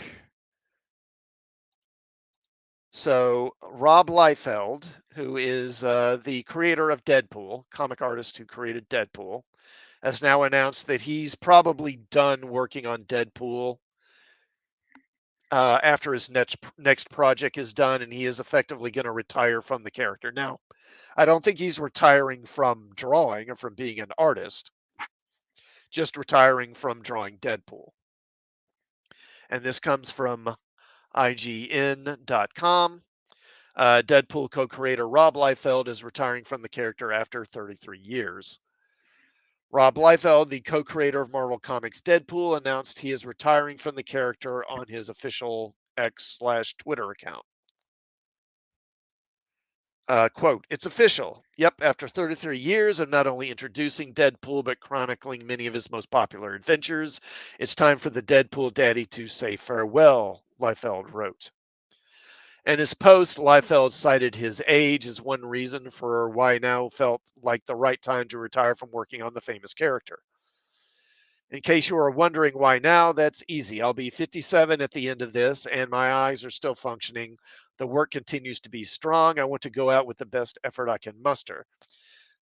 So, Rob Liefeld, who is the creator of Deadpool, comic artist who created Deadpool, has now announced that he's probably done working on Deadpool after his next project is done, and he is effectively going to retire from the character. Now, I don't think he's retiring from drawing or from being an artist, just retiring from drawing Deadpool. And this comes from IGN.com. Deadpool co-creator Rob Liefeld is retiring from the character after 33 years. Rob Liefeld, the co-creator of Marvel Comics Deadpool, announced he is retiring from the character on his official X/Twitter account. Quote, "It's official. Yep, after 33 years of not only introducing Deadpool, but chronicling many of his most popular adventures, it's time for the Deadpool daddy to say farewell," Liefeld wrote. In his post, Liefeld cited his age as one reason for why now felt like the right time to retire from working on the famous character. In case you are wondering why now, that's easy. I'll be 57 at the end of this, and my eyes are still functioning. The work continues to be strong. I want to go out with the best effort I can muster.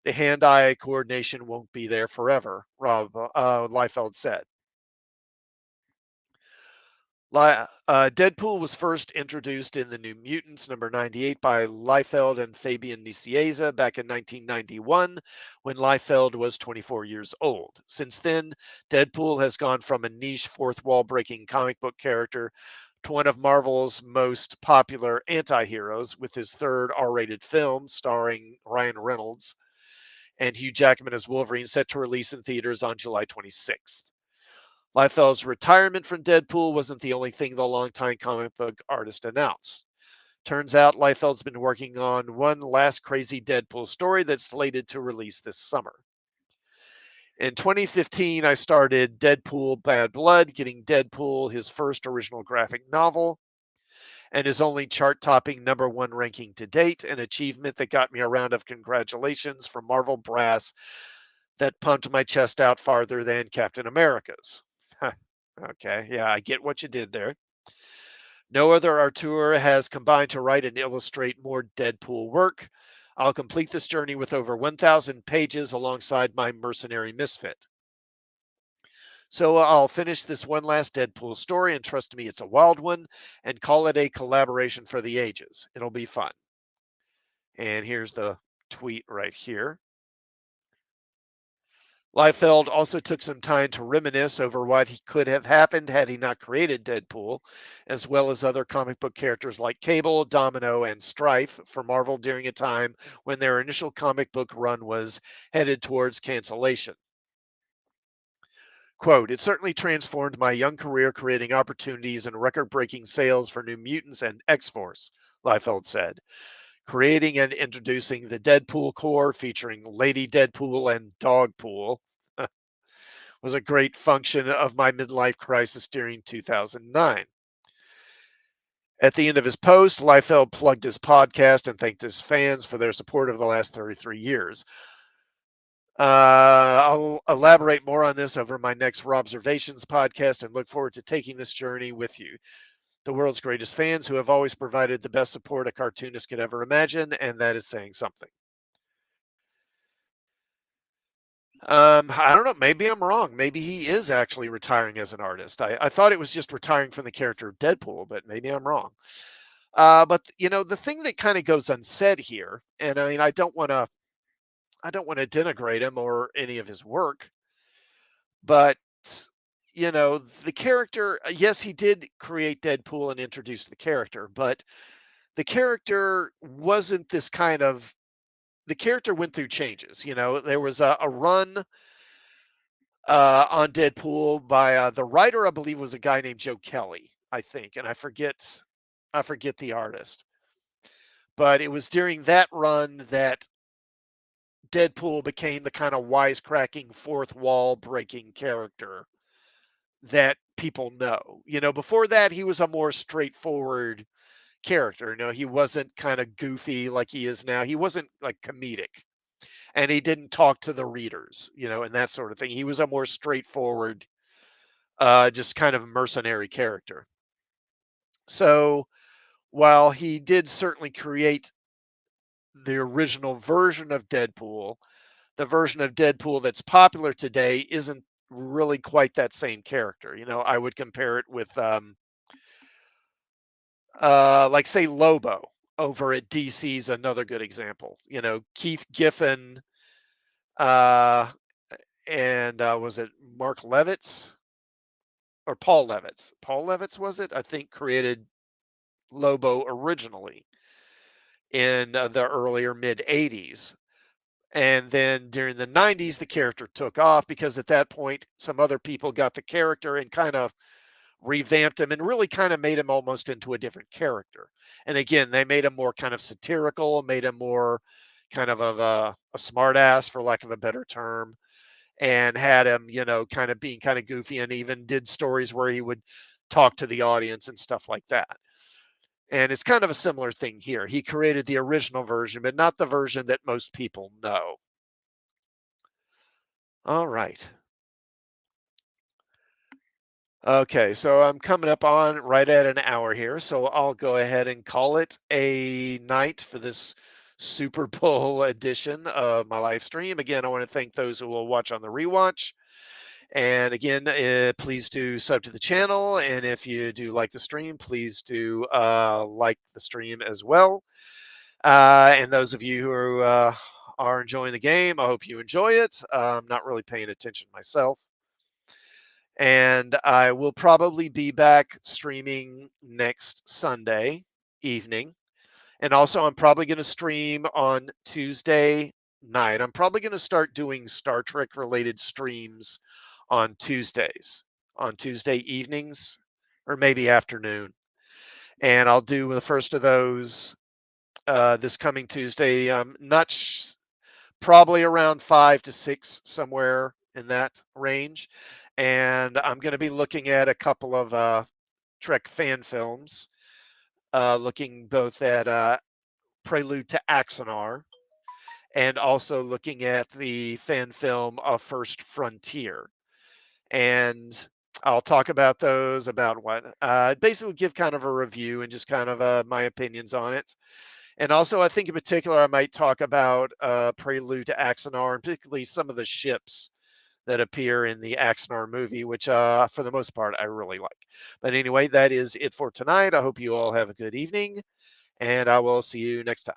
The hand-eye coordination won't be there forever, Rob Liefeld said. Deadpool was first introduced in the New Mutants number 98 by Liefeld and Fabian Nicieza back in 1991 when Liefeld was 24 years old. Since then, Deadpool has gone from a niche fourth wall breaking comic book character to one of Marvel's most popular anti heroes, with his third R rated film starring Ryan Reynolds and Hugh Jackman as Wolverine set to release in theaters on July 26th. Liefeld's retirement from Deadpool wasn't the only thing the longtime comic book artist announced. Turns out Liefeld's been working on one last crazy Deadpool story that's slated to release this summer. In 2015, I started Deadpool Bad Blood, getting Deadpool his first original graphic novel and his only chart topping #1 ranking to date, an achievement that got me a round of congratulations from Marvel brass that pumped my chest out farther than Captain America's. Okay, yeah, I get what you did there. No other auteur has combined to write and illustrate more Deadpool work. I'll complete this journey with over 1,000 pages alongside my mercenary misfit. So I'll finish this one last Deadpool story, and trust me, it's a wild one, and call it a collaboration for the ages. It'll be fun. And here's the tweet right here. Liefeld also took some time to reminisce over what he could have happened had he not created Deadpool, as well as other comic book characters like Cable, Domino, and Strife for Marvel during a time when their initial comic book run was headed towards cancellation. Quote, it certainly transformed my young career, creating opportunities and record breaking sales for New Mutants and X Force, Liefeld said. Creating and introducing the Deadpool Corps featuring Lady Deadpool and Dogpool was a great function of my midlife crisis during 2009. At the end of his post, Liefeld plugged his podcast and thanked his fans for their support over the last 33 years. I'll elaborate more on this over my next Robservations podcast and look forward to taking this journey with you. The world's greatest fans who have always provided the best support a cartoonist could ever imagine, and that is saying something. I don't know. Maybe I'm wrong. Maybe he is actually retiring as an artist. I thought it was just retiring from the character of Deadpool, but maybe I'm wrong. But the thing that kind of goes unsaid here, and I mean, I don't want to denigrate him or any of his work, but the character, yes, he did create Deadpool and introduce the character, but the character wasn't this kind of. The character went through changes. There was a run on Deadpool by the writer, I believe, was a guy named Joe Kelly, I think, and I forget the artist. But it was during that run that Deadpool became the kind of wisecracking fourth wall breaking character that people know. Before that he was a more straightforward character. He wasn't kind of goofy like he is now. He wasn't like comedic. And he didn't talk to the readers, and that sort of thing. He was a more straightforward just kind of mercenary character. So while he did certainly create the original version of Deadpool, the version of Deadpool that's popular today isn't really quite that same character. I would compare it with, like, say, Lobo over at DC's another good example. Keith Giffen uh, and was it Mark Levitz or Paul Levitz? Paul Levitz was it? I think created Lobo originally in the earlier mid 80s. And then during the 90s, the character took off because at that point, some other people got the character and kind of revamped him and really kind of made him almost into a different character. And again, they made him more kind of satirical, made him more kind of a smart ass, for lack of a better term, and had him, kind of being kind of goofy and even did stories where he would talk to the audience and stuff like that. And it's kind of a similar thing here. He created the original version, but not the version that most people know. All right. Okay, so I'm coming up on right at an hour here, so I'll go ahead and call it a night for this Super Bowl edition of my live stream. Again, I want to thank those who will watch on the rewatch. And again, please do sub to the channel. And if you do like the stream, please do like the stream as well. And those of you who are enjoying the game, I hope you enjoy it. I'm not really paying attention myself. And I will probably be back streaming next Sunday evening. And also, I'm probably going to stream on Tuesday night. I'm probably going to start doing Star Trek related streams on Tuesdays, on Tuesday evenings, or maybe afternoon. And I'll do the first of those this coming Tuesday. Probably around 5 to 6, somewhere in that range. And I'm going to be looking at a couple of Trek fan films, looking both at Prelude to Axanar and also looking at the fan film A First Frontier. And I'll talk about those, about what, basically give kind of a review and just kind of my opinions on it. And also, I think in particular, I might talk about Prelude to Axanar, and particularly some of the ships that appear in the Axanar movie, which for the most part, I really like. But anyway, that is it for tonight. I hope you all have a good evening, and I will see you next time.